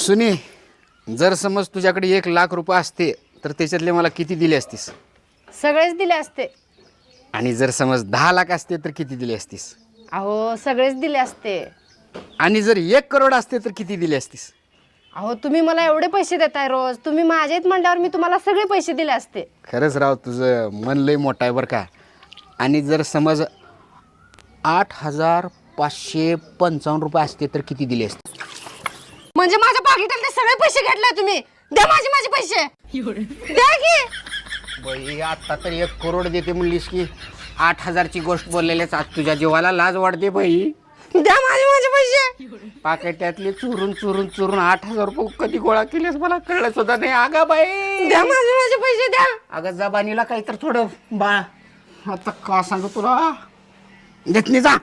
सुनी, जर समज तुझ्याकडे 1,00,000 रुपये असते तर त्याच्यातले मला किती दिले असतीस? सगळेच दिले असते. आणि जर समज 10,00,000 असते तर किती दिले असतीस? अहो सगळेच दिले असते. आणि जर 1,00,00,000 असते तर किती दिले असतीस? अहो तुम्ही मला एवढे पैसे देताय रोज, तुम्ही माझेच म्हणल्यावर मी तुम्हाला सगळे पैसे दिले असते. खरंच राव, तुझं मन लय मोठं आहे बरं का. आणि जर समज 8,555 रुपये असते तर किती दिले असते? म्हणजे माझ्या पाकिटातले सगळे पैसे घेतले तुम्ही. द्या माझे पैसे. द्या की. बाई, आता तर 1,00,00,000 देते म्हणलीस की 8,000ची गोष्ट बोललेल्याच आज तुझ्या जीवाला लाज वाटते बाई. द्या माझे पैसे. पाकिटातले चुरून 8,000 रुपये कधी गोळा केलेस मला कळलं सुद्धा नाही. अगं बाई, द्या माझे पैसे द्या. अगं जबानीला काही तर थोडं बा. आता का सांगू तुला, देत नाही जा.